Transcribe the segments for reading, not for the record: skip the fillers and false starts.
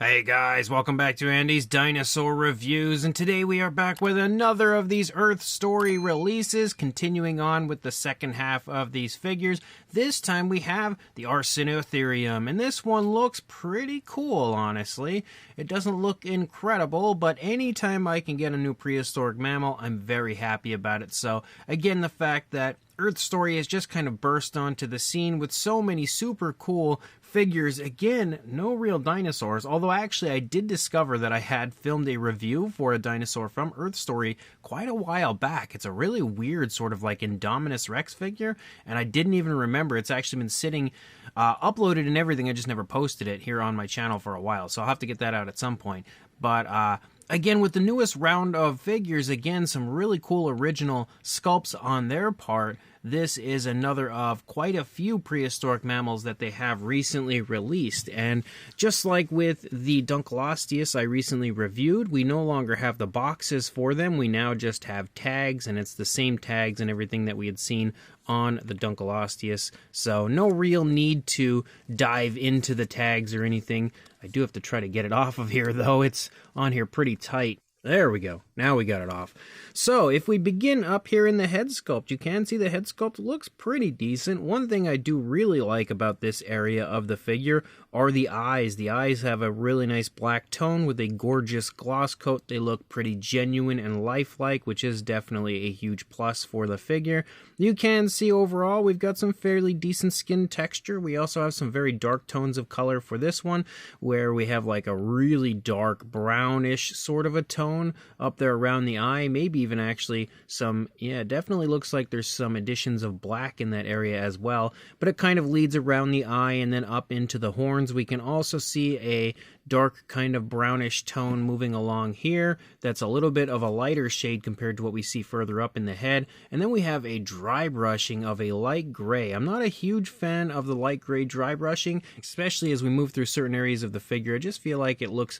Hey guys, welcome back to Andy's Dinosaur Reviews, and today we are back with another of these Earth Story releases, continuing on with the second half of these figures. This time we have the Arsinoitherium, and this one looks pretty cool, honestly. It doesn't look incredible, but anytime I can get a new prehistoric mammal, I'm very happy about it. So, again, the fact that Earth Story has just kind of burst onto the scene with so many super cool figures. Again, no real dinosaurs, although actually I did discover that I had filmed a review for a dinosaur from Earth Story quite a while back. It's a really weird sort of like Indominus Rex figure, and I didn't even remember. It's actually been sitting uploaded and everything. I just never posted it here on my channel for a while, so I'll have to get that out at some point. But again, with the newest round of figures, again, some really cool original sculpts on their part. This is another of quite a few prehistoric mammals that they have recently released. And just like with the Dunkleosteus I recently reviewed, we no longer have the boxes for them. We now just have tags, and it's the same tags and everything that we had seen on the Dunkleosteus. So no real need to dive into the tags or anything. I do have to try to get it off of here, though. It's on here pretty tight. There we go. Now we got it off. So if we begin up here in the head sculpt, you can see the head sculpt looks pretty decent. One thing I do really like about this area of the figure are the eyes. The eyes have a really nice black tone with a gorgeous gloss coat. They look pretty genuine and lifelike, which is definitely a huge plus for the figure. You can see overall we've got some fairly decent skin texture. We also have some very dark tones of color for this one, where we have like a really dark brownish sort of a tone up there around the eye, maybe even actually some, yeah, it definitely looks like there's some additions of black in that area as well, but it kind of leads around the eye and then up into the horns. We can also see a dark kind of brownish tone moving along here that's a little bit of a lighter shade compared to what we see further up in the head. And then we have a dry brushing of a light gray. I'm not a huge fan of the light gray dry brushing, especially as we move through certain areas of the figure. I just feel like it looks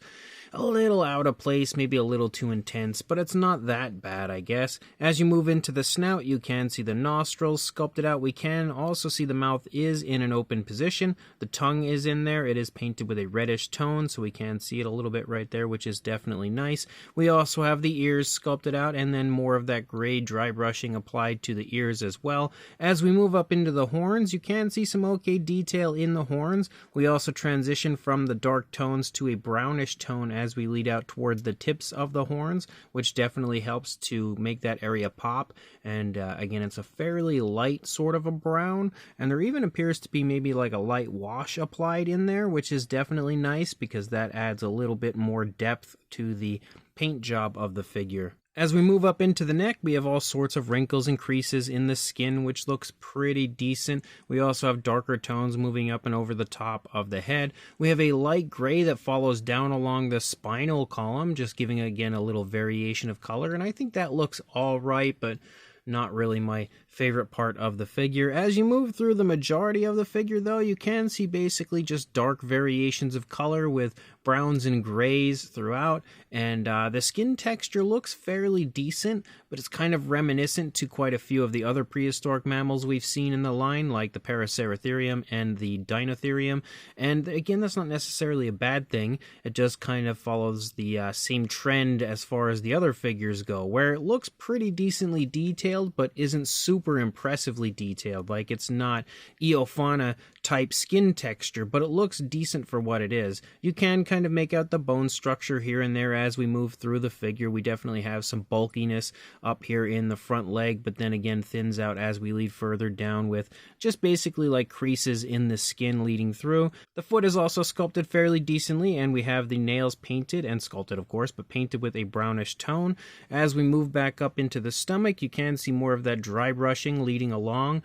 a little out of place, maybe a little too intense, but it's not that bad, I guess. As you move into the snout, you can see the nostrils sculpted out. We can also see the mouth is in an open position. The tongue is in there. It is painted with a reddish tone, so we can see it a little bit right there, which is definitely nice. We also have the ears sculpted out, and then more of that gray dry brushing applied to the ears as well. As we move up into the horns, you can see some okay detail in the horns. We also transition from the dark tones to a brownish tone as we lead out towards the tips of the horns, which definitely helps to make that area pop. And again, it's a fairly light sort of a brown, and there even appears to be maybe like a light wash applied in there, which is definitely nice because that adds a little bit more depth to the paint job of the figure. As we move up into the neck, we have all sorts of wrinkles and creases in the skin, which looks pretty decent. We also have darker tones moving up and over the top of the head. We have a light gray that follows down along the spinal column, just giving, again, a little variation of color. And I think that looks all right, but not really my favorite part of the figure. As you move through the majority of the figure, though, you can see basically just dark variations of color with browns and grays throughout, and the skin texture looks fairly decent, but it's kind of reminiscent to quite a few of the other prehistoric mammals we've seen in the line, like the Arsinoitherium and the Dinotherium. And again, that's not necessarily a bad thing. It just kind of follows the same trend as far as the other figures go, where it looks pretty decently detailed, but isn't super impressively detailed. Like, it's not Eofauna type skin texture, but it looks decent for what it is. You can kind of make out the bone structure here and there as we move through the figure. We definitely have some bulkiness up here in the front leg, but then again thins out as we lead further down with just basically like creases in the skin leading through. The foot is also sculpted fairly decently, and we have the nails painted and sculpted, of course, but painted with a brownish tone. As we move back up into the stomach, you can see more of that dry brushing leading along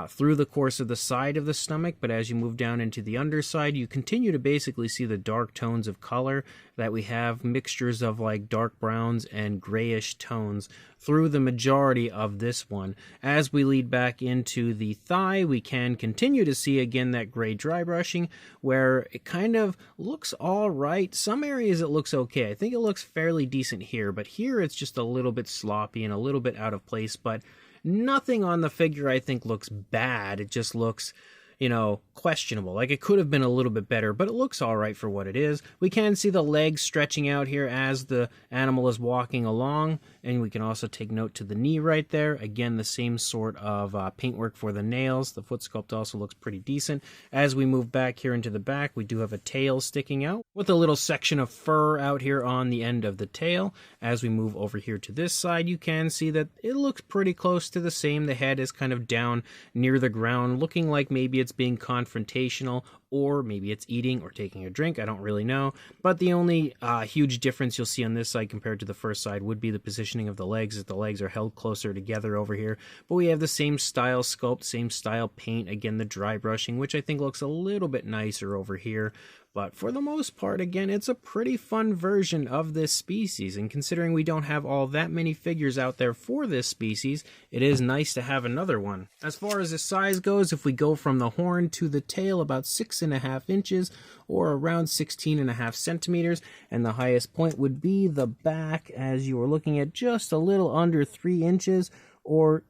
through the course of the side of the stomach, but as you move down into the underside, you continue to basically see the dark tones of color that we have, mixtures of like dark browns and grayish tones through the majority of this one. As we lead back into the thigh, we can continue to see again that gray dry brushing where it kind of looks all right. Some areas it looks okay. I think it looks fairly decent here, but here it's just a little bit sloppy and a little bit out of place, but nothing on the figure I think looks bad. It just looks questionable. Like, it could have been a little bit better, but it looks all right for what it is. We can see the legs stretching out here as the animal is walking along, and we can also take note to the knee right there. Again, the same sort of paintwork for the nails. The foot sculpt also looks pretty decent. As we move back here into the back, we do have a tail sticking out with a little section of fur out here on the end of the tail. As we move over here to this side, you can see that it looks pretty close to the same. The head is kind of down near the ground, looking like maybe it's being confrontational, or maybe it's eating or taking a drink. I don't really know. But the only huge difference you'll see on this side compared to the first side would be the positioning of the legs, as the legs are held closer together over here. But we have the same style sculpt, same style paint. Again, the dry brushing, which I think looks a little bit nicer over here. But for the most part, again, it's a pretty fun version of this species. And considering we don't have all that many figures out there for this species, it is nice to have another one. As far as the size goes, if we go from the horn to the tail, about 6.5 inches or around 16.5 centimeters. And the highest point would be the back, as you are looking at just a little under 3 inches or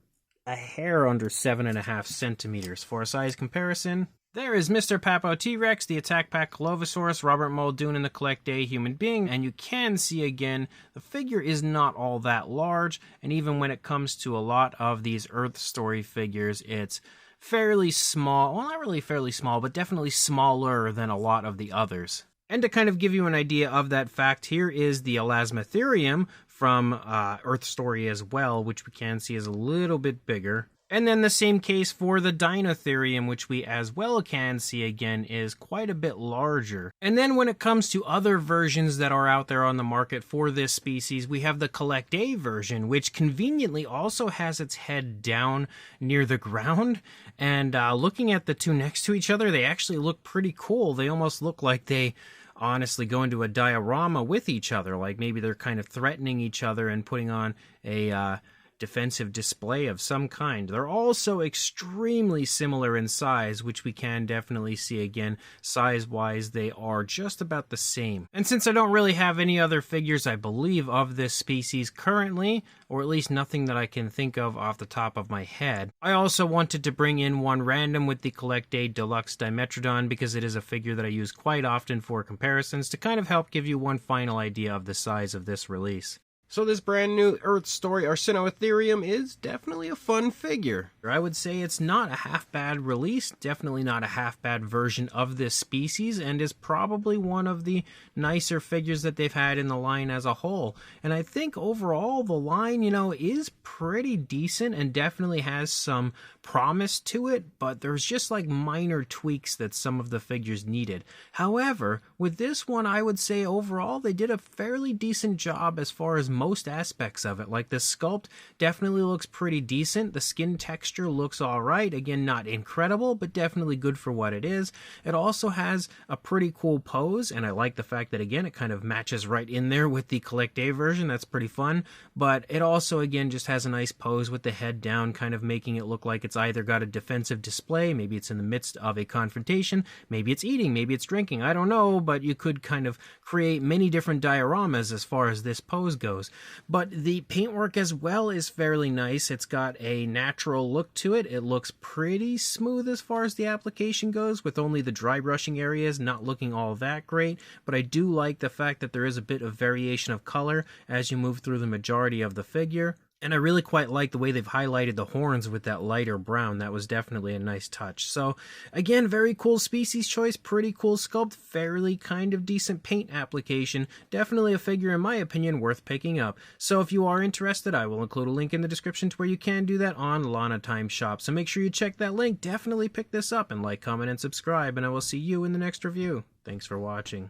a hair under 7.5 centimeters. For a size comparison, there is Mr. Papo T-Rex, the Attack Pack Colovosaurus, Robert Muldoon, and the Collect Day Human Being, and you can see again, the figure is not all that large, and even when it comes to a lot of these Earth Story figures, it's fairly small. Well, not really fairly small, but definitely smaller than a lot of the others. And to kind of give you an idea of that fact, here is the Arsinoitherium from Earth Story as well, which we can see is a little bit bigger. And then the same case for the Dinosaur, which we as well can see again is quite a bit larger. And then when it comes to other versions that are out there on the market for this species, we have the Collect A version, which conveniently also has its head down near the ground. And looking at the two next to each other, they actually look pretty cool. They almost look like they honestly go into a diorama with each other, like maybe they're kind of threatening each other and putting on a defensive display of some kind. They're also extremely similar in size, which we can definitely see again. Size-wise, they are just about the same. And since I don't really have any other figures, I believe, of this species currently, or at least nothing that I can think of off the top of my head, I also wanted to bring in one random with the Collect Day Deluxe Dimetrodon, because it is a figure that I use quite often for comparisons to kind of help give you one final idea of the size of this release. So this brand new Earth Story Arsinoitherium is definitely a fun figure. I would say it's not a half-bad release, definitely not a half-bad version of this species, and is probably one of the nicer figures that they've had in the line as a whole. And I think overall the line, is pretty decent and definitely has some promise to it, but there's just like minor tweaks that some of the figures needed. However, with this one, I would say overall they did a fairly decent job as far as most aspects of it. Like the sculpt definitely looks pretty decent. The skin texture looks all right. Again, not incredible, but definitely good for what it is. It also has a pretty cool pose, and I like the fact that, again, it kind of matches right in there with the Collect Day version. That's pretty fun. But it also, again, just has a nice pose with the head down, kind of making it look like it's either got a defensive display, maybe it's in the midst of a confrontation, maybe it's eating, maybe it's drinking, I don't know, but you could kind of create many different dioramas as far as this pose goes. But the paintwork as well is fairly nice. It's got a natural look to it. It looks pretty smooth as far as the application goes, with only the dry brushing areas not looking all that great. But I do like the fact that there is a bit of variation of color as you move through the majority of the figure. And I really quite like the way they've highlighted the horns with that lighter brown. That was definitely a nice touch. So, again, very cool species choice, pretty cool sculpt, fairly kind of decent paint application. Definitely a figure, in my opinion, worth picking up. So if you are interested, I will include a link in the description to where you can do that on Lana Time Shop. So make sure you check that link. Definitely pick this up and like, comment, and subscribe. And I will see you in the next review. Thanks for watching.